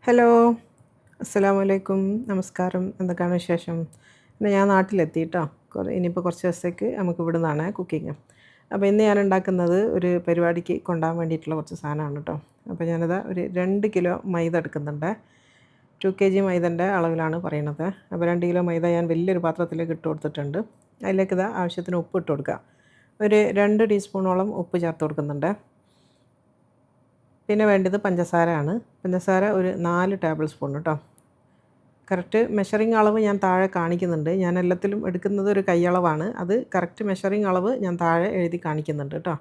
Hello, അസ്സലാമു അലൈക്കും. നമസ്കാരം. എന്തൊക്കെയാണ് വിശേഷം? പിന്നെ ഞാൻ നാട്ടിലെത്തി ട്ടോ. ഇനിയിപ്പോൾ കുറച്ച് ദിവസത്തേക്ക് നമുക്ക് ഇവിടുന്നാണ് കുക്കിംഗ്. അപ്പോൾ ഇന്ന് ഞാൻ ഉണ്ടാക്കുന്നത് ഒരു പരിപാടിക്ക് കൊണ്ടുപോകാൻ വേണ്ടിയിട്ടുള്ള കുറച്ച് സാധനമാണ് ട്ടോ. അപ്പോൾ ഞാനിതാ ഒരു 2 കിലോ മൈദ എടുക്കുന്നുണ്ട്. 2 kg മൈദൻ്റെ അളവിലാണ് പറയണത്. അപ്പോൾ 2 കിലോ മൈദ ഞാൻ വലിയൊരു പാത്രത്തിലേക്ക് ഇട്ട് കൊടുത്തിട്ടുണ്ട്. അതിലേക്ക് ഇതാ ആവശ്യത്തിന് ഉപ്പ് ഇട്ട് കൊടുക്കുക. ഒരു 2 ടീസ്പൂണോളം ഉപ്പ് ചേർത്ത് കൊടുക്കുന്നുണ്ട്. പിന്നെ വേണ്ടത് പഞ്ചസാരയാണ്. പഞ്ചസാര ഒരു 4 ടേബിൾ സ്പൂൺ കേട്ടോ. കറക്റ്റ് മെഷറിംഗ് അളവ് ഞാൻ താഴെ കാണിക്കുന്നുണ്ട്. ഞാൻ എല്ലാത്തിലും എടുക്കുന്നത് ഒരു കൈയളവാണ്. അത് കറക്റ്റ് മെഷറിംഗ് അളവ് ഞാൻ താഴെ എഴുതി കാണിക്കുന്നുണ്ട് കേട്ടോ.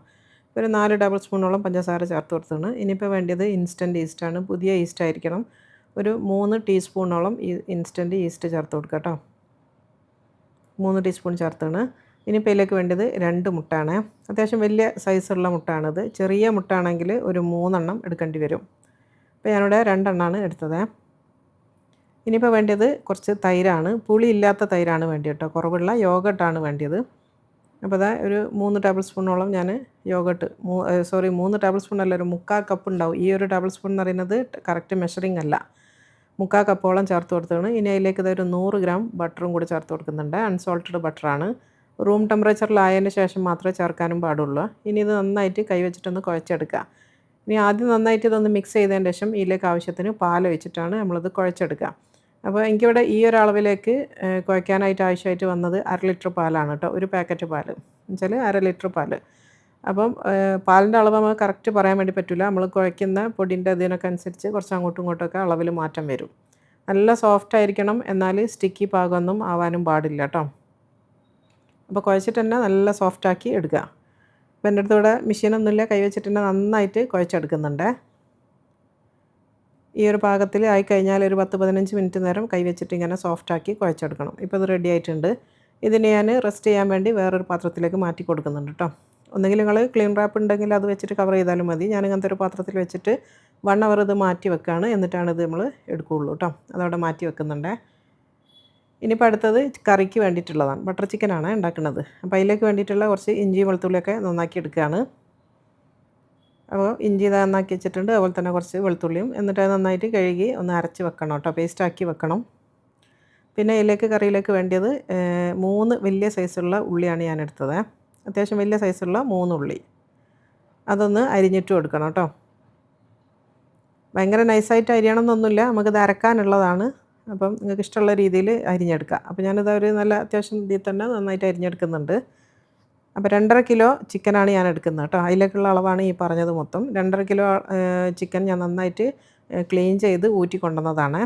ഒരു 4 ടേബിൾ സ്പൂണോളം പഞ്ചസാര ചേർത്ത് കൊടുത്തതാണ്. ഇനിയിപ്പോൾ വേണ്ടത് ഇൻസ്റ്റൻറ്റ് ഈസ്റ്റാണ്. പുതിയ ഈസ്റ്റ് ആയിരിക്കണം. ഒരു 3 ടീസ്പൂണോളം ഇൻസ്റ്റൻറ്റ് ഈസ്റ്റ് ചേർത്ത് കൊടുക്കുക കേട്ടോ. 3 ടീസ്പൂൺ ചേർത്താണ്. ഇനിയിപ്പോൾ ഇതിലേക്ക് വേണ്ടത് 2 മുട്ടയാണ്. അത്യാവശ്യം വലിയ സൈസുള്ള മുട്ടയാണിത്. ചെറിയ മുട്ട ആണെങ്കിൽ ഒരു 3 എണ്ണം എടുക്കേണ്ടി വരും. അപ്പോൾ ഞാനിവിടെ 2 എണ്ണമാണ് എടുത്തത്. ഇനിയിപ്പോൾ വേണ്ടത് കുറച്ച് തൈരാണ്. പുളി ഇല്ലാത്ത തൈരാണ് വേണ്ടത് കേട്ടോ. കുറവുള്ള യോഗട്ടാണ് വേണ്ടത്. അപ്പോൾ അതാ ഒരു 3 ടേബിൾ സ്പൂണോളം ഞാൻ യോഗട്ട് 3 ടേബിൾ സ്പൂൺ അല്ല, ഒരു 3/4 കപ്പ് ഉണ്ടാവും. ഈ ഒരു ടേബിൾ സ്പൂൺ എന്ന് പറയുന്നത് കറക്റ്റ് മെഷറിംഗ് അല്ല. 3/4 കപ്പോളം ചേർത്ത് കൊടുത്തതാണ്. ഇനി അതിലേക്ക് ഇതൊരു 100 ഗ്രാം ബട്ടറും കൂടി ചേർത്ത് കൊടുക്കുന്നുണ്ട്. അൺസോൾട്ടഡ് ബട്ടറാണ്. റൂം ടെമ്പറേച്ചറിലായതിന് ശേഷം മാത്രമേ ചേർക്കാനും പാടുള്ളൂ. ഇനി ഇത് നന്നായിട്ട് കൈവച്ചിട്ടൊന്ന് കുഴച്ചെടുക്കുക. ഇനി ആദ്യം നന്നായിട്ട് ഇതൊന്ന് മിക്സ് ചെയ്തതിന് ശേഷം ഇതിലേക്ക് ആവശ്യത്തിന് പാൽ ഒഴിച്ചിട്ടാണ് നമ്മളിത് കുഴച്ചെടുക്കുക. അപ്പോൾ എനിക്കിവിടെ ഈ ഒരു അളവിലേക്ക് കുഴയ്ക്കാനായിട്ട് ആവശ്യമായിട്ട് വന്നത് 1/2 ലിറ്റർ പാലാണ് കേട്ടോ. ഒരു പാക്കറ്റ് പാൽ എന്നുവെച്ചാൽ 1/2 ലിറ്റർ പാൽ. അപ്പം പാലിൻ്റെ അളവ് നമുക്ക് കറക്റ്റ് പറയാൻ വേണ്ടി പറ്റില്ല. നമ്മൾ കുഴയ്ക്കുന്ന പൊടിൻ്റെ ഇതിനൊക്കെ അനുസരിച്ച് കുറച്ച് അങ്ങോട്ടും ഇങ്ങോട്ടൊക്കെ അളവിൽ മാറ്റം വരും. നല്ല സോഫ്റ്റ് ആയിരിക്കണം, എന്നാൽ സ്റ്റിക്കി പാകമൊന്നും ആവാനും പാടില്ല കേട്ടോ. അപ്പോൾ കുഴച്ചിട്ട് തന്നെ നല്ല സോഫ്റ്റാക്കി എടുക്കുക. അപ്പോൾ എൻ്റെ അടുത്ത് ഇവിടെ മെഷീനൊന്നുമില്ല, കൈ വെച്ചിട്ട് തന്നെ നന്നായിട്ട് കുഴച്ചെടുക്കുന്നുണ്ട്. ഈ ഒരു പാകത്തിൽ ആയിക്കഴിഞ്ഞാൽ ഒരു 10-15 മിനിറ്റ് നേരം കൈ വെച്ചിട്ട് ഇങ്ങനെ സോഫ്റ്റാക്കി കുഴച്ചെടുക്കണം. ഇപ്പോൾ ഇത് റെഡി ആയിട്ടുണ്ട്. ഇതിന് ഞാൻ റെസ്റ്റ് ചെയ്യാൻ വേണ്ടി വേറൊരു പാത്രത്തിലേക്ക് മാറ്റി കൊടുക്കുന്നുണ്ട് കേട്ടോ. ഒന്നുകിൽ നിങ്ങൾ ക്ലീൻ റാപ്പ് ഉണ്ടെങ്കിൽ അത് വെച്ചിട്ട് കവർ ചെയ്താലും മതി. ഞാൻ ഇങ്ങനത്തെ ഒരു പാത്രത്തിൽ വെച്ചിട്ട് 1 അവർ ഇത് മാറ്റി വെക്കുകയാണ്. എന്നിട്ടാണ് ഇത് നമ്മൾ എടുക്കുകയുള്ളൂ കേട്ടോ. അതവിടെ മാറ്റി വെക്കുന്നുണ്ട്. ഇനിയിപ്പോൾ അടുത്തത് കറിക്ക് വേണ്ടിയിട്ടുള്ളതാണ്. ബട്ടർ ചിക്കനാണ് ഉണ്ടാക്കുന്നത്. അപ്പോൾ അതിലേക്ക് വേണ്ടിയിട്ടുള്ള കുറച്ച് ഇഞ്ചി വെളുത്തുള്ളിയൊക്കെ നന്നാക്കി എടുക്കുകയാണ്. അപ്പോൾ ഇഞ്ചി നന്നാക്കി വെച്ചിട്ടുണ്ട്. അതുപോലെ തന്നെ കുറച്ച് വെളുത്തുള്ളിയും. എന്നിട്ട് അത് നന്നായിട്ട് കഴുകി ഒന്ന് അരച്ച് വെക്കണം കേട്ടോ. പേസ്റ്റാക്കി വെക്കണം. പിന്നെ ഇതിലേക്ക് കറിയിലേക്ക് വേണ്ടത് 3 വലിയ സൈസുള്ള ഉള്ളിയാണ് ഞാൻ എടുത്തത്. അത്യാവശ്യം വലിയ സൈസുള്ള 3 ഉള്ളി. അതൊന്ന് അരിഞ്ഞിട്ട് കൊടുക്കണം കേട്ടോ. ഭയങ്കര നൈസായിട്ട് അരിയണമെന്നൊന്നുമില്ല. നമുക്കിത് അരക്കാനുള്ളതാണ്. അപ്പം നിങ്ങൾക്ക് ഇഷ്ടമുള്ള രീതിയിൽ അരിഞ്ഞെടുക്കാം. അപ്പോൾ ഞാനിത് ഒരു നല്ല അത്യാവശ്യം ഇതിൽ തന്നെ നന്നായിട്ട് അരിഞ്ഞെടുക്കുന്നുണ്ട്. അപ്പോൾ 2.5 കിലോ ചിക്കനാണ് ഞാൻ എടുക്കുന്നത് കേട്ടോ. അതിലേക്കുള്ള അളവാണ് ഈ പറഞ്ഞത് മൊത്തം. 2.5 കിലോ ചിക്കൻ ഞാൻ നന്നായിട്ട് ക്ലീൻ ചെയ്ത് ഊറ്റി കൊണ്ടുവന്നതാണ്.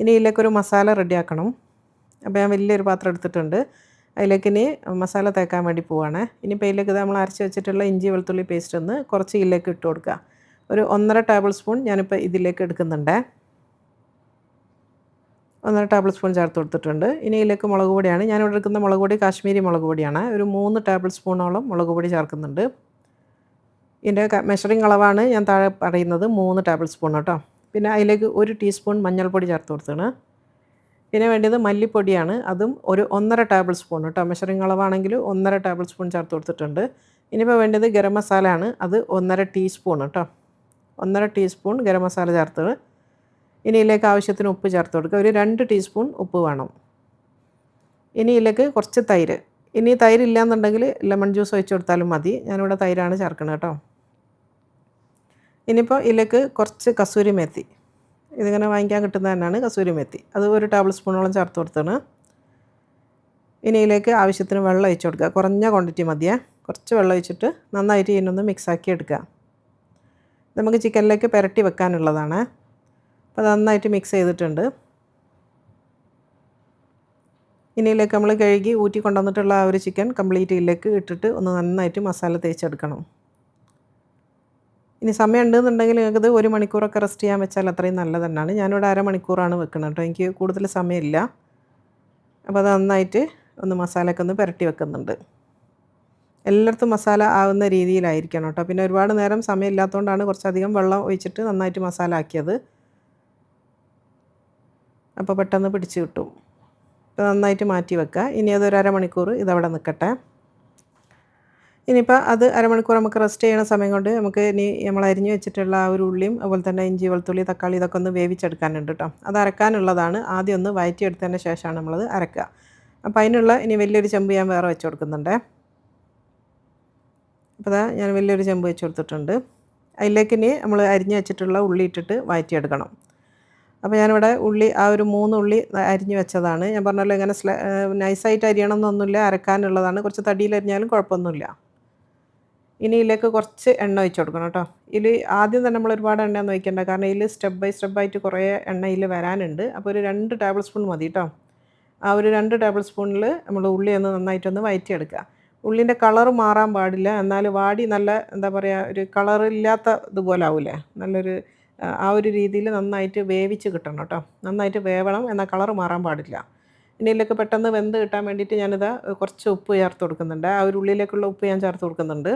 ഇനി ഇതിലേക്കൊരു മസാല റെഡിയാക്കണം. അപ്പോൾ ഞാൻ വലിയൊരു പാത്രം എടുത്തിട്ടുണ്ട്. അതിലേക്ക് ഇനി മസാല തേക്കാൻ വേണ്ടി പോവുകയാണ്. ഇനിയിപ്പോൾ ഇതിലേക്ക് നമ്മൾ അരച്ച് വെച്ചിട്ടുള്ള ഇഞ്ചി വെളുത്തുള്ളി പേസ്റ്റ് ഒന്ന് കുറച്ച് ഇതിലേക്ക് ഇട്ട് കൊടുക്കുക. ഒരു 1.5 ടേബിൾ സ്പൂൺ ഞാനിപ്പോൾ ഇതിലേക്ക് എടുക്കുന്നുണ്ട്. 1.5 ടേബിൾ സ്പൂൺ ചേർത്ത് കൊടുത്തിട്ടുണ്ട്. ഇനി ഇതിലേക്ക് മുളക് പൊടിയാണ്. ഞാനിവിടെ എടുക്കുന്ന മുളക് പൊടി കാശ്മീരി മുളക് പൊടിയാണ്. ഒരു 3 ടേബിൾ സ്പൂണോളം മുളക് പൊടി ചേർക്കുന്നുണ്ട്. ഇതിൻ്റെ മെഷറിംഗ് അളവാണ് ഞാൻ താഴെ പറയുന്നത് 3 ടേബിൾ സ്പൂൺ കേട്ടോ. പിന്നെ അതിലേക്ക് 1 ടീസ്പൂൺ മഞ്ഞൾപ്പൊടി ചേർത്ത് കൊടുത്താണ്. പിന്നെ വേണ്ടത് മല്ലിപ്പൊടിയാണ്. അതും ഒരു 1.5 ടേബിൾ സ്പൂൺ കേട്ടോ. മെഷറിംഗ് അളവാണെങ്കിൽ 1.5 ടേബിൾ സ്പൂൺ ചേർത്ത് കൊടുത്തിട്ടുണ്ട്. ഇനിയിപ്പോൾ വേണ്ടത് ഗരം മസാല ആണ്. അത് 1.5 ടീസ്പൂൺ കേട്ടോ. 1.5 ടീസ്പൂൺ ഗരം മസാല ചേർത്തത്. ഇനി ഇതിലേക്ക് ആവശ്യത്തിന് ഉപ്പ് ചേർത്ത് കൊടുക്കുക. ഒരു 2 ടീസ്പൂൺ ഉപ്പ് വേണം. ഇനി ഇതിലേക്ക് കുറച്ച് തൈര്. ഇനി തൈര് ഇല്ലയെന്നുണ്ടെങ്കിൽ ലെമൺ ജ്യൂസ് ഒഴിച്ച് കൊടുത്താലും മതി. ഞാനിവിടെ തൈരാണ് ചേർക്കുന്നത് കേട്ടോ. ഇനിയിപ്പോൾ ഇതിലേക്ക് കുറച്ച് കസൂരി മേത്തി. ഇതിങ്ങനെ വാങ്ങിക്കാൻ കിട്ടുന്നത് തന്നെയാണ് കസൂരി മേത്തി. അത് 1 ടേബിൾ സ്പൂണോളം ചേർത്ത് കൊടുത്താണ്. ഇനി ഇതിലേക്ക് ആവശ്യത്തിന് വെള്ളം ഒഴിച്ച് കൊടുക്കുക. കുറഞ്ഞ ക്വാണ്ടിറ്റി മതിയേ. കുറച്ച് വെള്ളം ഒഴിച്ചിട്ട് നന്നായിട്ട് ഇതിനൊന്ന് മിക്സാക്കി എടുക്കുക. നമുക്ക് ചിക്കനിലേക്ക് പുരട്ടി വെക്കാനുള്ളതാണ്. അപ്പോൾ നന്നായിട്ട് മിക്സ് ചെയ്തിട്ടുണ്ട്. ഇനി ഇതിലേക്ക് നമ്മൾ കഴുകി ഊറ്റി കൊണ്ടുവന്നിട്ടുള്ള ആ ഒരു ചിക്കൻ കംപ്ലീറ്റ് ഇതിലേക്ക് ഇട്ടിട്ട് ഒന്ന് നന്നായിട്ട് മസാല തേച്ചെടുക്കണം. ഇനി സമയം ഉണ്ടെന്നുണ്ടെങ്കിൽ നിങ്ങൾക്കിത് 1 മണിക്കൂറൊക്കെ റെസ്റ്റ് ചെയ്യാൻ വെച്ചാൽ അത്രയും നല്ലത് തന്നെയാണ്. ഞാനിവിടെ 1/2 മണിക്കൂറാണ് വെക്കുന്നത് കേട്ടോ. എനിക്ക് കൂടുതൽ സമയമില്ല. അപ്പോൾ അത് നന്നായിട്ട് ഒന്ന് മസാലയൊക്കെ ഒന്ന് പുരട്ടി വെക്കുന്നുണ്ട്. എല്ലായിടത്തും മസാല ആവുന്ന രീതിയിലായിരിക്കണം കേട്ടോ. പിന്നെ ഒരുപാട് നേരം സമയമില്ലാത്തതുകൊണ്ടാണ് കുറച്ചധികം വെള്ളം ഒഴിച്ചിട്ട് നന്നായിട്ട് മസാല ആക്കിയത്. അപ്പോൾ പെട്ടെന്ന് പിടിച്ച് കിട്ടും. അപ്പോൾ നന്നായിട്ട് മാറ്റി വെക്കുക. ഇനി അതൊരു 1/2 മണിക്കൂർ ഇതവിടെ നിൽക്കട്ടെ. ഇനിയിപ്പോൾ അത് അരമണിക്കൂർ നമുക്ക് റെസ്റ്റ് ചെയ്യണ സമയം കൊണ്ട് നമുക്ക് ഇനി നമ്മൾ അരിഞ്ഞ് വെച്ചിട്ടുള്ള ആ ഒരു ഉള്ളിയും അതുപോലെ തന്നെ ഇഞ്ചി വെളുത്തുള്ളി തക്കാളി ഇതൊക്കെ ഒന്ന് വേവിച്ചെടുക്കാനുണ്ട് കേട്ടോ. അത് അരക്കാനുള്ളതാണ്. ആദ്യം ഒന്ന് വഴറ്റിയെടുത്തതിന് ശേഷമാണ് നമ്മളത് അരക്കുക. അപ്പോൾ അതിനുള്ള ഇനി വലിയൊരു ചെമ്പ് ഞാൻ വേറെ വെച്ച് കൊടുക്കുന്നുണ്ട്. അപ്പോൾ അതാ ഞാൻ വലിയൊരു ചെമ്പ് വെച്ച് കൊടുത്തിട്ടുണ്ട്. അതിലേക്ക് ഇനി നമ്മൾ അരിഞ്ഞ് വെച്ചിട്ടുള്ള ഉള്ളി ഇട്ടിട്ട് വഴറ്റിയെടുക്കണം. അപ്പോൾ ഞാനിവിടെ ഉള്ളി ആ ഒരു 3 ഉള്ളി അരിഞ്ഞ് വെച്ചതാണ്. ഞാൻ പറഞ്ഞല്ലോ ഇങ്ങനെ നൈസായിട്ട് അരിയണം എന്നൊന്നുമില്ല, അരക്കാനുള്ളതാണ്. കുറച്ച് തടിയിൽ അരിഞ്ഞാലും കുഴപ്പമൊന്നുമില്ല. ഇനി ഇതിലേക്ക് കുറച്ച് എണ്ണ ഒഴിച്ച് കൊടുക്കണം കേട്ടോ. ഇതിൽ ആദ്യം തന്നെ നമ്മൾ ഒരുപാട് എണ്ണയൊന്നും ഒഴിക്കണ്ട. കാരണം ഇതിൽ സ്റ്റെപ്പ് ബൈ സ്റ്റെപ്പായിട്ട് കുറേ എണ്ണ ഇതിൽ വരാനുണ്ട്. അപ്പോൾ ഒരു 2 ടേബിൾ സ്പൂൺ മതി കേട്ടോ. ആ ഒരു 2 ടേബിൾ സ്പൂണിൽ നമ്മൾ ഉള്ളി ഒന്ന് നന്നായിട്ടൊന്ന് വഴറ്റിയെടുക്കുക. ഉള്ളിൻ്റെ കളറ് മാറാൻ പാടില്ല. എന്നാൽ വാടി നല്ല എന്താ പറയുക ഒരു കളറില്ലാത്ത ഇതുപോലെ ആവില്ലേ, നല്ലൊരു ആ ഒരു രീതിയിൽ നന്നായിട്ട് വേവിച്ച് കിട്ടണം കേട്ടോ. നന്നായിട്ട് വേവണം, എന്നാൽ കളറ് മാറാൻ പാടില്ല. ഇനി ഇതിലേക്ക് പെട്ടെന്ന് വെന്ത് കിട്ടാൻ വേണ്ടിയിട്ട് ഞാനിതാ കുറച്ച് ഉപ്പ് ചേർത്ത് കൊടുക്കുന്നുണ്ട്. ആ ഒരു ഉള്ളിലേക്കുള്ള ഉപ്പ് ഞാൻ ചേർത്ത് കൊടുക്കുന്നുണ്ട്.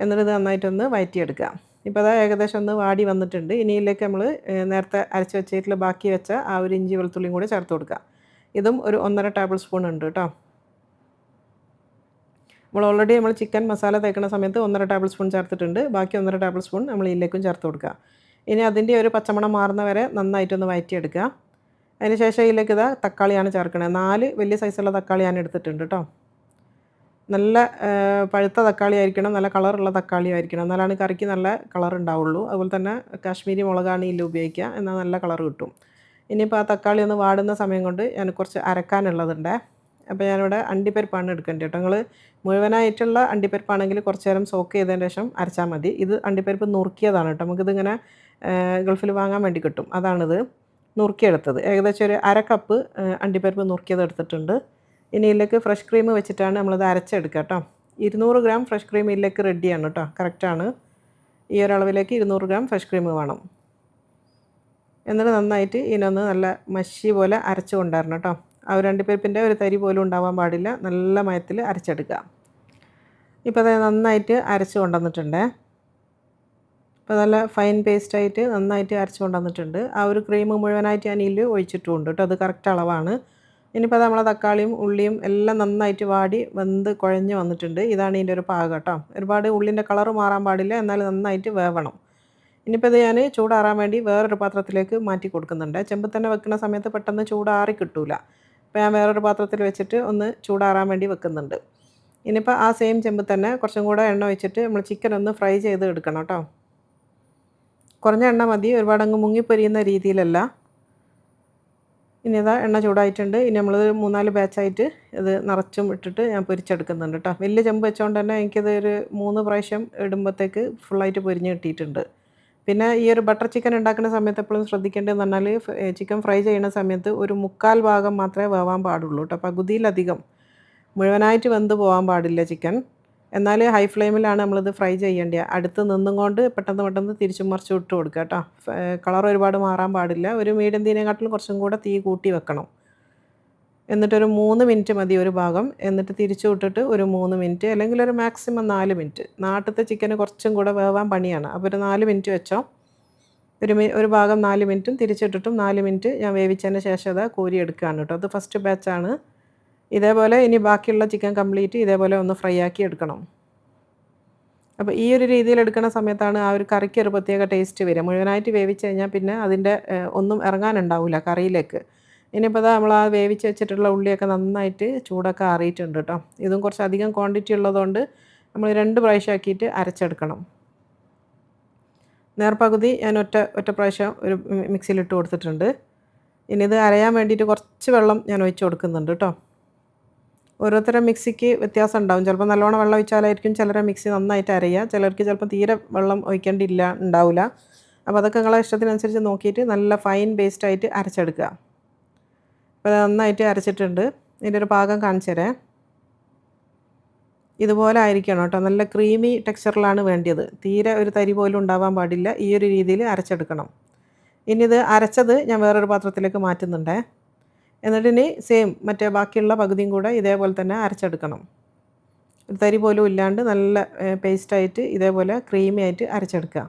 എന്നിട്ട് ഇത് നന്നായിട്ടൊന്ന് വഴറ്റിയെടുക്കുക. ഇപ്പോൾ അതാ ഏകദേശം ഒന്ന് വാടി വന്നിട്ടുണ്ട്. ഇനി ഇതിലേക്ക് നമ്മൾ നേരത്തെ അരച്ച് വെച്ചിട്ടുള്ള ബാക്കി വെച്ച ആ ഒരു ഇഞ്ചി വെളുത്തുള്ളിയും കൂടി ചേർത്ത് കൊടുക്കുക. ഇതും ഒരു 1.5 ടേബിൾ സ്പൂൺ ഉണ്ട് കേട്ടോ. നമ്മൾ ചിക്കൻ മസാല തേക്കുന്ന സമയത്ത് 1.5 ടേബിൾ സ്പൂൺ ചേർത്തിട്ടുണ്ട്. ബാക്കി 1.5 ടേബിൾ സ്പൂൺ നമ്മൾ ഇതിലേക്കും ചേർത്ത് കൊടുക്കുക. ഇനി അതിൻ്റെ ഒരു പച്ചമണം മാറുന്ന വരെ നന്നായിട്ടൊന്ന് വഴറ്റിയെടുക്കുക. അതിന് ശേഷം ഇതിലേക്ക് ഇതാ തക്കാളിയാണ് ചേർക്കുന്നത്. 4 വലിയ സൈസുള്ള തക്കാളി ഞാൻ എടുത്തിട്ടുണ്ട് കേട്ടോ. നല്ല പഴുത്ത തക്കാളി ആയിരിക്കണം, നല്ല കളറുള്ള തക്കാളി ആയിരിക്കണം, എന്നാലാണ് കറിക്ക് നല്ല കളർ ഉണ്ടാവുള്ളൂ. അതുപോലെ തന്നെ കാശ്മീരി മുളകാണ് ഇതിൽ ഉപയോഗിക്കുക, എന്നാൽ നല്ല കളർ കിട്ടും. ഇനിയിപ്പോൾ ആ തക്കാളി ഒന്ന് വാടുന്ന സമയം കൊണ്ട് ഞാൻ കുറച്ച് അരക്കാനുള്ളതുണ്ട്. അപ്പോൾ ഞാനിവിടെ അണ്ടിപ്പരിപ്പാണ് എടുക്കേണ്ടത് കേട്ടോ. നിങ്ങൾ മുഴുവനായിട്ടുള്ള അണ്ടിപ്പരിപ്പാണെങ്കിൽ കുറച്ച് നേരം സോക്ക് ചെയ്തതിന് ശേഷം അരച്ചാൽ മതി. ഇത് അണ്ടിപ്പരിപ്പ് നുറുക്കിയതാണ് കേട്ടോ. നമുക്കിതിങ്ങനെ ഗൾഫിൽ വാങ്ങാൻ വേണ്ടി കിട്ടും. അതാണിത് നുറുക്കിയെടുത്തത്. ഏകദേശം ഒരു 1/2 കപ്പ് അണ്ടിപ്പരിപ്പ് നുറുക്കിയത് എടുത്തിട്ടുണ്ട്. ഇനി ഇതിലേക്ക് ഫ്രഷ് ക്രീം വെച്ചിട്ടാണ് നമ്മളത് അരച്ചെടുക്കുക കേട്ടോ. 200 ഗ്രാം ഫ്രഷ് ക്രീം ഇതിലേക്ക് റെഡിയാണ് കേട്ടോ. കറക്റ്റാണ്. ഈ ഒരളവിലേക്ക് 200 ഗ്രാം ഫ്രഷ് ക്രീം വേണം. എന്നിട്ട് നന്നായിട്ട് ഇതിനൊന്ന് നല്ല മഷി പോലെ അരച്ച് കൊണ്ടുവരണം കേട്ടോ. ആ ഒരു അണ്ടിപ്പരിപ്പിൻ്റെ ഒരു തരി പോലും ഉണ്ടാവാൻ പാടില്ല. നല്ല മയത്തിൽ അരച്ചെടുക്കുക. ഇപ്പോൾ അത് നന്നായിട്ട് അരച്ച് കൊണ്ടുവന്നിട്ടുണ്ട്. ഇപ്പോൾ നല്ല ഫൈൻ പേസ്റ്റായിട്ട് നന്നായിട്ട് അരച്ച് കൊണ്ടുവന്നിട്ടുണ്ട്. ആ ഒരു ക്രീം മുഴുവനായിട്ട് ഞാൻ ഇതിൽ ഒഴിച്ചിട്ടുമുണ്ട് കേട്ടോ. അത് കറക്റ്റ് അളവാണ്. ഇനിയിപ്പോൾ നമ്മളെ തക്കാളിയും ഉള്ളിയും എല്ലാം നന്നായിട്ട് വാടി വെന്ത് കുഴഞ്ഞ് വന്നിട്ടുണ്ട്. ഇതാണ് ഇതിൻ്റെ ഒരു പാകം കേട്ടോ. ഒരുപാട് ഉള്ളിൻ്റെ കളറ് മാറാൻ പാടില്ല, എന്നാൽ നന്നായിട്ട് വേവണം. ഇനിയിപ്പോൾ ഇത് ഞാൻ ചൂടാറാൻ വേണ്ടി വേറൊരു പാത്രത്തിലേക്ക് മാറ്റി കൊടുക്കുന്നുണ്ട്. ചെമ്പിൽ തന്നെ വെക്കുന്ന സമയത്ത് പെട്ടെന്ന് ചൂടാറി കിട്ടൂല. അപ്പോൾ ഞാൻ വേറൊരു പാത്രത്തിൽ വെച്ചിട്ട് ഒന്ന് ചൂടാറാൻ വേണ്ടി വെക്കുന്നുണ്ട്. ഇനിയിപ്പോൾ ആ സെയിം ചെമ്പിൽ തന്നെ കുറച്ചും കൂടെ എണ്ണ ഒഴിച്ചിട്ട് നമ്മൾ ചിക്കൻ ഒന്ന് ഫ്രൈ ചെയ്ത് എടുക്കണം കേട്ടോ. കുറഞ്ഞ എണ്ണ മതി, ഒരുപാട് അങ്ങ് മുങ്ങിപ്പൊരിയുന്ന രീതിയിലല്ല. ഇനി ഇതാ എണ്ണ ചൂടായിട്ടുണ്ട്. ഇനി നമ്മൾ 3-4 ബാച്ചായിട്ട് ഇത് നിറച്ചും ഇട്ടിട്ട് ഞാൻ പൊരിച്ചെടുക്കുന്നുണ്ട് കേട്ടോ. വലിയ ചെമ്പ് വെച്ചുകൊണ്ട് തന്നെ എനിക്കിത് ഒരു 3 പ്രാവശ്യം ഇടുമ്പോഴത്തേക്ക് ഫുള്ളായിട്ട് പൊരിഞ്ഞ് കിട്ടിയിട്ടുണ്ട്. പിന്നെ ഈ ഒരു ബട്ടർ ചിക്കൻ ഉണ്ടാക്കുന്ന സമയത്ത് എപ്പോഴും ശ്രദ്ധിക്കേണ്ടതെന്ന് പറഞ്ഞാൽ ചിക്കൻ ഫ്രൈ ചെയ്യുന്ന സമയത്ത് ഒരു 1/4 ഭാഗം മാത്രമേ വേവാൻ പാടുള്ളൂ കേട്ടോ. പകുതിയിലധികം മുഴുവനായിട്ട് വെന്ത് പോകാൻ പാടില്ല ചിക്കൻ. എന്നാൽ ഹൈ ഫ്ലെയിമിലാണ് നമ്മളിത് ഫ്രൈ ചെയ്യേണ്ടത്. അടുത്ത് നിന്നും കൊണ്ട് പെട്ടെന്ന് തിരിച്ചും മറിച്ചും ഇട്ട് കൊടുക്കുക കേട്ടോ. കളർ ഒരുപാട് മാറാൻ പാടില്ല. ഒരു മീഡിയം തീനെക്കാട്ടിലും കുറച്ചും കൂടെ തീ കൂട്ടി വെക്കണം. എന്നിട്ടൊരു 3 മിനിറ്റ് മതി ഒരു ഭാഗം. എന്നിട്ട് തിരിച്ചു വിട്ടിട്ട് ഒരു 3 മിനിറ്റ്, അല്ലെങ്കിൽ ഒരു മാക്സിമം 4 മിനിറ്റ്. നാട്ടിലത്തെ ചിക്കന് കുറച്ചും കൂടെ വേവാൻ പണിയാണ്. അപ്പോൾ ഒരു 4 മിനിറ്റ് വെച്ചോ. ഒരു ഭാഗം 4 മിനിറ്റും തിരിച്ചിട്ടിട്ടും 4 മിനിറ്റ് ഞാൻ വേവിച്ചതിന് ശേഷം അത് കോരി എടുക്കുകയാണ് കേട്ടോ. അത് ഫസ്റ്റ് ബാച്ചാണ്. ഇതേപോലെ ഇനി ബാക്കിയുള്ള ചിക്കൻ കംപ്ലീറ്റ് ഇതേപോലെ ഒന്ന് ഫ്രൈ ആക്കി എടുക്കണം. അപ്പോൾ ഈ ഒരു രീതിയിൽ എടുക്കുന്ന സമയത്താണ് ആ ഒരു കറിക്ക് ഒരു പ്രത്യേക ടേസ്റ്റ് വരിക. മുഴുവനായിട്ട് വേവിച്ച് കഴിഞ്ഞാൽ പിന്നെ അതിൻ്റെ ഒന്നും ഇറങ്ങാനുണ്ടാവില്ല കറിയിലേക്ക്. ഇനിയിപ്പോൾ നമ്മൾ ആ വേവിച്ച് വെച്ചിട്ടുള്ള ഉള്ളിയൊക്കെ നന്നായിട്ട് ചൂടൊക്കെ ആറിയിട്ടുണ്ട് കേട്ടോ. ഇതും കുറച്ച് അധികം ക്വാണ്ടിറ്റി ഉള്ളതുകൊണ്ട് നമ്മൾ 2 പ്രാവശ്യം ആക്കിയിട്ട് അരച്ചെടുക്കണം. നേർപകുതി ഞാൻ ഒറ്റ പ്രാവശ്യം ഒരു മിക്സിയിലിട്ട് കൊടുത്തിട്ടുണ്ട്. ഇനി ഇത് അരയാൻ വേണ്ടിയിട്ട് കുറച്ച് വെള്ളം ഞാൻ ഒഴിച്ച് കൊടുക്കുന്നുണ്ട് കേട്ടോ. ഓരോരുത്തരുടെ മിക്സിക്ക് വ്യത്യാസം ഉണ്ടാവും. ചിലപ്പോൾ നല്ലോണം വെള്ളം ഒഴിച്ചാലായിരിക്കും ചിലരുടെ മിക്സി നന്നായിട്ട് അരയുക. ചിലർക്ക് ചിലപ്പോൾ തീരെ വെള്ളം ഉണ്ടാവില്ല. അപ്പോൾ അതൊക്കെ നിങ്ങളെ ഇഷ്ടത്തിനനുസരിച്ച് നോക്കിയിട്ട് നല്ല ഫൈൻ പേസ്റ്റായിട്ട് അരച്ചെടുക്കുക. അപ്പോൾ അത് നന്നായിട്ട് അരച്ചിട്ടുണ്ട്. ഇതിൻ്റെ ഒരു പാകം കാണിച്ചു തരാം. ഇതുപോലെ ആയിരിക്കണം കേട്ടോ. നല്ല ക്രീമി ടെക്സ്ചറിലാണ് വേണ്ടത്. തീരെ ഒരു തരി പോലും ഉണ്ടാവാൻ പാടില്ല. ഈ ഒരു രീതിയിൽ അരച്ചെടുക്കണം. ഇനി ഇത് അരച്ചത് ഞാൻ വേറൊരു പാത്രത്തിലേക്ക് മാറ്റുന്നുണ്ട്. എന്നിട്ട് ഇനി സെയിം മറ്റേ ബാക്കിയുള്ള പകുതിയും കൂടെ ഇതേപോലെ തന്നെ അരച്ചെടുക്കണം. ഒരു തരി പോലും ഇല്ലാണ്ട് നല്ല പേസ്റ്റായിട്ട് ഇതേപോലെ ക്രീമി ആയിട്ട് അരച്ചെടുക്കുക.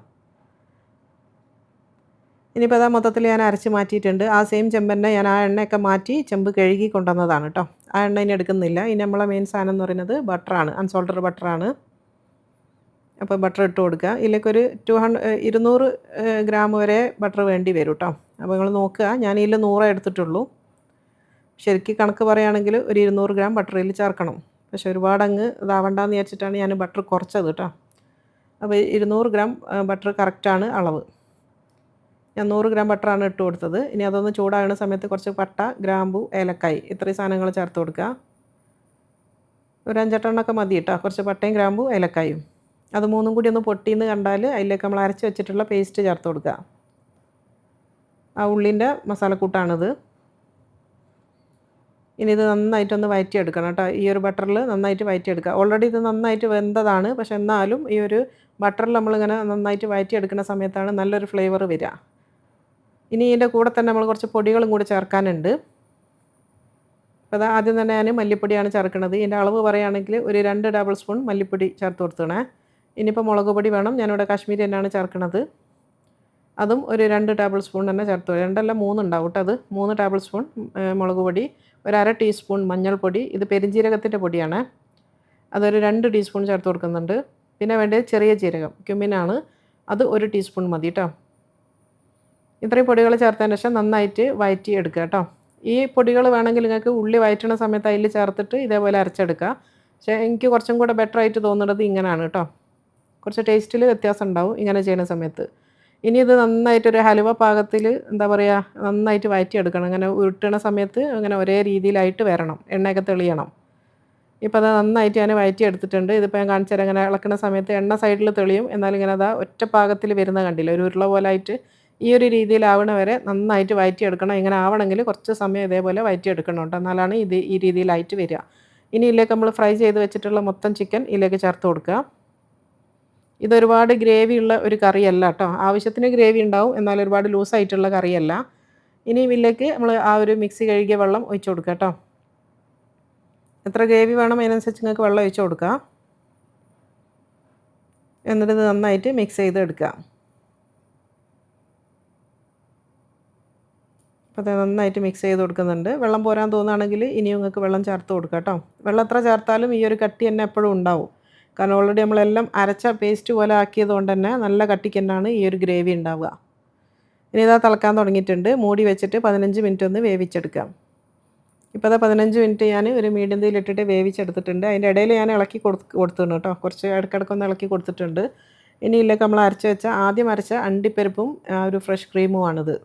ഇനിയിപ്പോൾ അതാ മൊത്തത്തിൽ ഞാൻ അരച്ച് മാറ്റിയിട്ടുണ്ട്. ആ സെയിം ചെമ്പ് തന്നെ ഞാൻ ആ എണ്ണയൊക്കെ മാറ്റി ചെമ്പ് കഴുകി കൊണ്ടുവന്നതാണ് കേട്ടോ. ആ എണ്ണ ഇനി എടുക്കുന്നില്ല. ഇനി നമ്മളെ മെയിൻ സാധനം എന്ന് പറയുന്നത് ബട്ടറാണ്. അൺസോൾട്ടഡ് ബട്ടറാണ്. അപ്പോൾ ബട്ടർ ഇട്ട് കൊടുക്കുക. ഇതിലേക്കൊരു 200 ഗ്രാം വരെ ബട്ടർ വേണ്ടി വരും കേട്ടോ. അപ്പോൾ നിങ്ങൾ നോക്കുക. ഞാൻ ഇതിൽ 100 എടുത്തിട്ടുള്ളൂ. ശരിക്കും കണക്ക് പറയുകയാണെങ്കിൽ ഒരു 200 ഗ്രാം ബട്ടർ ഇതിൽ ചേർക്കണം. പക്ഷേ ഒരുപാടങ്ങ് ഇതാവണ്ടെന്ന് വിചാരിച്ചിട്ടാണ് ഞാൻ ബട്ടർ കുറച്ചത് കേട്ടോ. അപ്പോൾ 200 ഗ്രാം ബട്ടർ കറക്റ്റാണ് അളവ്. ഞാൻ 100 ഗ്രാം ബട്ടറാണ് ഇട്ട് കൊടുത്തത്. ഇനി അതൊന്ന് ചൂടാകുന്ന സമയത്ത് കുറച്ച് പട്ട, ഗ്രാമ്പു, ഏലക്കായ് ഇത്രയും സാധനങ്ങൾ ചേർത്ത് കൊടുക്കുക. ഒരു 5-8 മതി കേട്ടോ. കുറച്ച് പട്ടയും ഗ്രാമ്പു ഏലക്കായും. അത് മൂന്നും കൂടി ഒന്ന് പൊട്ടിയെന്ന് കണ്ടാൽ അതിലേക്ക് നമ്മൾ അരച്ച് വെച്ചിട്ടുള്ള പേസ്റ്റ് ചേർത്ത് കൊടുക്കുക. ആ ഉള്ളിൻ്റെ മസാലക്കൂട്ടാണിത്. ഇനി ഇത് നന്നായിട്ടൊന്ന് വഴറ്റിയെടുക്കണം കേട്ടോ. ഈ ഒരു ബട്ടറിൽ നന്നായിട്ട് വഴറ്റിയെടുക്കുക. ഓൾറെഡി ഇത് നന്നായിട്ട് വെന്തതാണ്. പക്ഷെ എന്നാലും ഈ ഒരു ബട്ടറിൽ നമ്മളിങ്ങനെ നന്നായിട്ട് വഴറ്റിയെടുക്കുന്ന സമയത്താണ് നല്ലൊരു ഫ്ലേവർ വരിക. ഇനി ഇതിൻ്റെ കൂടെ തന്നെ നമ്മൾ കുറച്ച് പൊടികളും കൂടി ചേർക്കാനുണ്ട്. അപ്പോൾ അത് ആദ്യം തന്നെ ഞാൻ മല്ലിപ്പൊടിയാണ് ചേർക്കുന്നത്. ഇതിൻ്റെ അളവ് പറയുകയാണെങ്കിൽ ഒരു 2 ടേബിൾ സ്പൂൺ മല്ലിപ്പൊടി ചേർത്ത് കൊടുത്തണേ. ഇനിയിപ്പോൾ മുളക് പൊടി വേണം. ഞാനിവിടെ കാശ്മീരി തന്നെയാണ് ചേർക്കുന്നത്. അതും ഒരു 2 ടേബിൾ സ്പൂൺ തന്നെ ചേർത്ത് 2 അല്ല 3 ഉണ്ടാവും കേട്ടോ. അത് 3 ടേബിൾ സ്പൂൺ മുളക് പൊടി, ഒരു 1/2 ടീസ്പൂൺ മഞ്ഞൾപ്പൊടി. ഇത് പെരുംജീരകത്തിൻ്റെ പൊടിയാണ്. അതൊരു 2 ടീസ്പൂൺ ചേർത്ത് കൊടുക്കുന്നുണ്ട്. പിന്നെ വേണ്ടത് ചെറിയ ജീരകം, ക്യുമിനാണ്. അത് 1 ടീസ്പൂൺ മതി കേട്ടോ. ഇത്രയും പൊടികൾ ചേർത്തതിന് ശേഷം നന്നായിട്ട് വഴറ്റി എടുക്കുക കേട്ടോ. ഈ പൊടികൾ വേണമെങ്കിൽ നിങ്ങൾക്ക് ഉള്ളി വഴറ്റുന്ന സമയത്ത് അതിൽ ചേർത്തിട്ട് ഇതേപോലെ അരച്ചെടുക്കുക. പക്ഷേ എനിക്ക് കുറച്ചും കൂടെ ബെറ്റർ ആയിട്ട് തോന്നുന്നത് ഇങ്ങനെയാണ് കേട്ടോ. കുറച്ച് ടേസ്റ്റിൽ വ്യത്യാസം ഉണ്ടാവും ഇങ്ങനെ ചെയ്യുന്ന സമയത്ത്. ഇനി ഇത് നന്നായിട്ടൊരു ഹലുവ പാകത്തിൽ എന്താ പറയുക നന്നായിട്ട് വഴറ്റിയെടുക്കണം. ഇങ്ങനെ ഉരുട്ടണ സമയത്ത് അങ്ങനെ ഒരേ രീതിയിലായിട്ട് വരണം. എണ്ണയൊക്കെ തെളിയണം. ഇപ്പോൾ അത് നന്നായിട്ട് ഞാൻ വഴറ്റിയെടുത്തിട്ടുണ്ട്. ഇതിപ്പോൾ ഞാൻ കാണിച്ചു തരാം. ഇങ്ങനെ ഇളക്കുന്ന സമയത്ത് എണ്ണ സൈഡിൽ തെളിയും. എന്നാലും ഇങ്ങനെ അതാ ഒറ്റ പാകത്തിൽ വരുന്ന കണ്ടില്ല. ഒരു ഉരുള പോലെ ആയിട്ട് ഈ ഒരു രീതിയിലാവണ വരെ നന്നായിട്ട് വഴറ്റിയെടുക്കണം. ഇങ്ങനെ ആവണമെങ്കിൽ കുറച്ച് സമയം ഇതേപോലെ വഴറ്റിയെടുക്കണം കേട്ടോ. എന്നാലാണ് ഇത് ഈ രീതിയിലായിട്ട് വരിക. ഇനി ഇതിലേക്ക് നമ്മൾ ഫ്രൈ ചെയ്ത് വെച്ചിട്ടുള്ള മൊത്തം ചിക്കൻ ഇതിലേക്ക് ചേർത്ത് കൊടുക്കുക. ഇതൊരുപാട് ഗ്രേവി ഉള്ള ഒരു കറിയല്ല കേട്ടോ. ആവശ്യത്തിന് ഗ്രേവി ഉണ്ടാവും. എന്നാൽ ഒരുപാട് ലൂസായിട്ടുള്ള കറിയല്ല. ഇനി ഇതിലേക്ക് നമ്മൾ ആ ഒരു മിക്സി കഴുകിയ വെള്ളം ഒഴിച്ച് കൊടുക്കുക കേട്ടോ. എത്ര ഗ്രേവി വേണം അതിനനുസരിച്ച് നിങ്ങൾക്ക് വെള്ളം ഒഴിച്ച് കൊടുക്കുക. എന്നിട്ട് ഇത് നന്നായിട്ട് മിക്സ് ചെയ്ത് എടുക്കുക. അപ്പോൾ അത് നന്നായിട്ട് മിക്സ് ചെയ്ത് കൊടുക്കുന്നുണ്ട്. വെള്ളം പോരാൻ തോന്നുകയാണെങ്കിൽ ഇനിയും നിങ്ങൾക്ക് വെള്ളം ചേർത്ത് കൊടുക്കുക കേട്ടോ. വെള്ളം എത്ര ചേർത്താലും ഈ ഒരു കട്ടി തന്നെ എപ്പോഴും ഉണ്ടാവും. കാരണം ഓൾറെഡി നമ്മളെല്ലാം അരച്ച പേസ്റ്റ് പോലെ ആക്കിയത് കൊണ്ട് തന്നെ നല്ല കട്ടിക്ക് തന്നെയാണ് ഈ ഒരു ഗ്രേവി ഉണ്ടാവുക. ഇനി ഇതാ തിളക്കാൻ തുടങ്ങിയിട്ടുണ്ട്. മൂടി വെച്ചിട്ട് 15 മിനിറ്റ് ഒന്ന് വേവിച്ചെടുക്കാം. ഇപ്പോൾ അതാ 15 മിനിറ്റ് ഞാൻ ഒരു മീഡിയം തീയിലിട്ടിട്ട് വേവിച്ചെടുത്തിട്ടുണ്ട്. അതിൻ്റെ ഇടയിൽ ഞാൻ ഇളക്കി കൊടുത്തിട്ടുണ്ട് കേട്ടോ. കുറച്ച് ഇടയ്ക്കിടയ്ക്കൊന്ന് ഇളക്കി കൊടുത്തിട്ടുണ്ട്. ഇനി ഇതിലേക്ക് നമ്മൾ ആദ്യം അരച്ച അണ്ടിപ്പരിപ്പും ആ ഒരു ഫ്രഷ് ക്രീമുമാണിത്.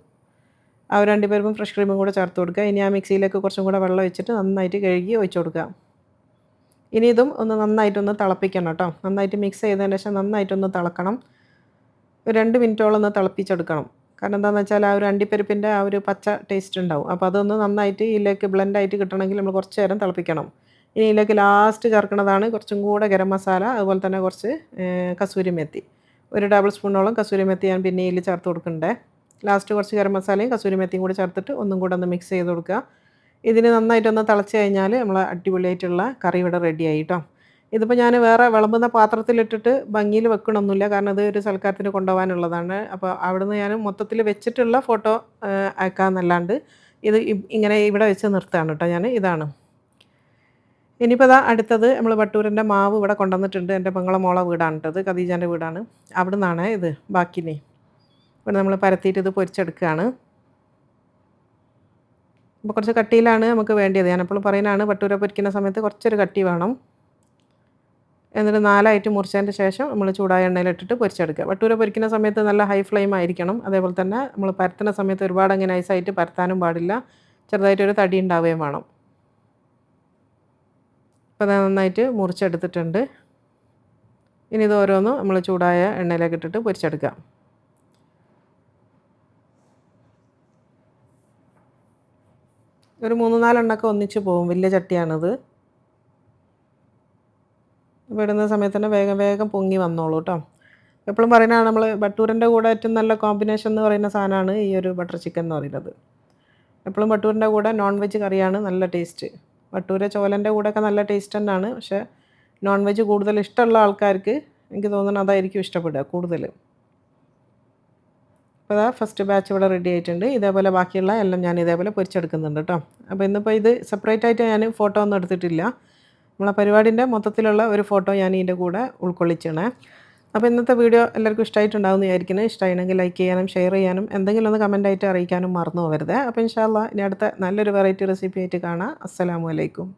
ആ ഒരു അണ്ടിപ്പരിപ്പും ഫ്രഷ് ക്രീമും കൂടെ ചേർത്ത് കൊടുക്കുക. ഇനി ആ മിക്സിയിലേക്ക് കുറച്ചും കൂടെ വെള്ളം ഒഴിച്ചിട്ട് നന്നായിട്ട് കഴുകി ഒഴിച്ച് കൊടുക്കുക. ഇനി ഇതും ഒന്ന് നന്നായിട്ടൊന്ന് തിളപ്പിക്കണം കേട്ടോ. നന്നായിട്ട് മിക്സ് ചെയ്തതിന് ശേഷം നന്നായിട്ടൊന്ന് തിളക്കണം. ഒരു 2 മിനിറ്റോളം ഒന്ന് തിളപ്പിച്ചെടുക്കണം. കാരണം എന്താണെന്ന് വെച്ചാൽ ആ ഒരു അണ്ടിപ്പരിപ്പിൻ്റെ ആ ഒരു പച്ച ടേസ്റ്റ് ഉണ്ടാവും. അപ്പോൾ അതൊന്ന് നന്നായിട്ട് ഇതിലേക്ക് ബ്ലെൻഡായിട്ട് കിട്ടണമെങ്കിൽ നമ്മൾ കുറച്ച് നേരം തിളപ്പിക്കണം. ഇനി ഇതിലേക്ക് ലാസ്റ്റ് ചേർക്കുന്നതാണ് കുറച്ചും കൂടെ ഗരം മസാല, അതുപോലെ തന്നെ കുറച്ച് കസൂരി മെത്തി. ഒരു ടേബിൾ സ്പൂണോളം കസൂരി മെത്തി ഞാൻ പിന്നെ ഇതിൽ ചേർത്ത് കൊടുക്കണ്ടേ. ലാസ്റ്റ് കുറച്ച് ഗരം മസാലയും കസൂരി മെത്തിയും കൂടി ചേർത്തിട്ട് ഒന്നും കൂടെ ഒന്ന് മിക്സ് ചെയ്ത് കൊടുക്കുക. ഇതിന് നന്നായിട്ടൊന്ന് തിളച്ച് കഴിഞ്ഞാൽ നമ്മൾ അടിപൊളിയായിട്ടുള്ള കറി ഇവിടെ റെഡിയായി കേട്ടോ. ഇതിപ്പോൾ ഞാൻ വേറെ വിളമ്പുന്ന പാത്രത്തിലിട്ടിട്ട് ഭംഗിയിൽ വെക്കണമൊന്നുമില്ല. കാരണം ഇത് ഒരു സൽക്കാരത്തിന് കൊണ്ടുപോകാനുള്ളതാണ്. അപ്പോൾ അവിടുന്ന് ഞാൻ മൊത്തത്തിൽ വെച്ചിട്ടുള്ള ഫോട്ടോ അയക്കാമെന്നല്ലാണ്ട് ഇത് ഇങ്ങനെ ഇവിടെ വെച്ച് നിർത്തുകയാണ് കേട്ടോ ഞാൻ. ഇതാണ്. ഇനിയിപ്പോൾ ഇതാ അടുത്തത് നമ്മൾ ബട്ടൂരിൻ്റെ മാവ് ഇവിടെ കൊണ്ടുവന്നിട്ടുണ്ട്. എൻ്റെ പെങ്ങളെ മോളെ വീടാണ് കേട്ടത്. ഖദീജാൻ്റെ വീടാണ്. അവിടെ നിന്നാണ് ഇത് ബാക്കിനെ. ഇവിടെ നമ്മൾ പരത്തിയിട്ട് ഇത് പൊരിച്ചെടുക്കുകയാണ്. അപ്പോൾ കുറച്ച് കട്ടിയിലാണ് നമുക്ക് വേണ്ടിയത്. ഞാനെപ്പോഴും പറയുന്നതാണ് ബട്ടൂര പൊരിക്കുന്ന സമയത്ത് കുറച്ചൊരു കട്ടി വേണം. എന്നിട്ട് 4ആയിട്ട് മുറിച്ചതിൻ്റെ ശേഷം നമ്മൾ ചൂടായ എണ്ണയിലിട്ടിട്ട് പൊരിച്ചെടുക്കുക. ബട്ടൂര പൊരിക്കുന്ന സമയത്ത് നല്ല ഹൈ ഫ്ലെയിം ആയിരിക്കണം. അതേപോലെ തന്നെ നമ്മൾ പരത്തുന്ന സമയത്ത് ഒരുപാട് അങ്ങനെ നൈസായിട്ട് പരത്താനും പാടില്ല. ചെറുതായിട്ടൊരു തടി ഉണ്ടാവുകയും വേണം. അപ്പോൾ അത് നന്നായിട്ട് മുറിച്ചെടുത്തിട്ടുണ്ട്. ഇനി ഇത് ഓരോന്നും നമ്മൾ ചൂടായ എണ്ണയിലേക്ക് ഇട്ടിട്ട് പൊരിച്ചെടുക്കുക. ഒരു 3-4 എണ്ണമൊക്കെ ഒന്നിച്ച് പോകും. വലിയ ചട്ടിയാണിത്. അപ്പോൾ ഇടുന്ന സമയത്ത് തന്നെ വേഗം വേഗം പൊങ്ങി വന്നോളൂ കേട്ടോ. എപ്പോഴും പറയുന്നതാണ് നമ്മൾ ബട്ടൂരിൻ്റെ കൂടെ ഏറ്റവും നല്ല കോമ്പിനേഷൻ എന്ന് പറയുന്ന സാധനമാണ് ഈ ഒരു ബട്ടർ ചിക്കൻ എന്ന് പറയുന്നത്. എപ്പോഴും ബട്ടൂരിൻ്റെ കൂടെ നോൺ വെജ് കറിയാണ് നല്ല ടേസ്റ്റ്. ബട്ടൂര ചോലൻ്റെ കൂടെയൊക്കെ നല്ല ടേസ്റ്റ് തന്നെയാണ്. പക്ഷേ നോൺ വെജ് കൂടുതൽ ഇഷ്ടമുള്ള ആൾക്കാർക്ക് എനിക്ക് തോന്നുന്നു അതായിരിക്കും ഇഷ്ടപ്പെടുക കൂടുതൽ. അപ്പോൾ അതാ ഫസ്റ്റ് ബാച്ച് ഇവിടെ റെഡി ആയിട്ടുണ്ട്. ഇതേപോലെ ബാക്കിയുള്ള എല്ലാം ഞാൻ ഇതേപോലെ പൊരിച്ചെടുക്കുന്നുണ്ട് കേട്ടോ. അപ്പോൾ ഇന്നിപ്പോൾ ഇത് സെപ്പറേറ്റ് ആയിട്ട് ഞാൻ ഫോട്ടോ ഒന്നും എടുത്തിട്ടില്ല. നമ്മളെ പരിപാടിൻ്റെ മൊത്തത്തിലുള്ള ഒരു ഫോട്ടോ ഞാൻ ഇതിൻ്റെ കൂടെ ഉൾക്കൊള്ളിച്ചാണ്. അപ്പോൾ ഇന്നത്തെ വീഡിയോ എല്ലാവർക്കും ഇഷ്ടമായിട്ടുണ്ടാവുമെന്ന് വിചാരിക്കുന്നു. ഇഷ്ടമായിരുന്നെങ്കിൽ ലൈക്ക് ചെയ്യാനും ഷെയർ ചെയ്യാനും എന്തെങ്കിലും ഒന്ന് കമൻറ്റായിട്ട് അറിയിക്കാനും മറന്നു പോകരുത്. അപ്പോൾ ഇൻഷാ അല്ലാഹ് ഇനി അടുത്ത നല്ലൊരു വെറൈറ്റി റെസിപ്പി ആയിട്ട് കാണാം. അസ്സലാമു അലൈക്കും.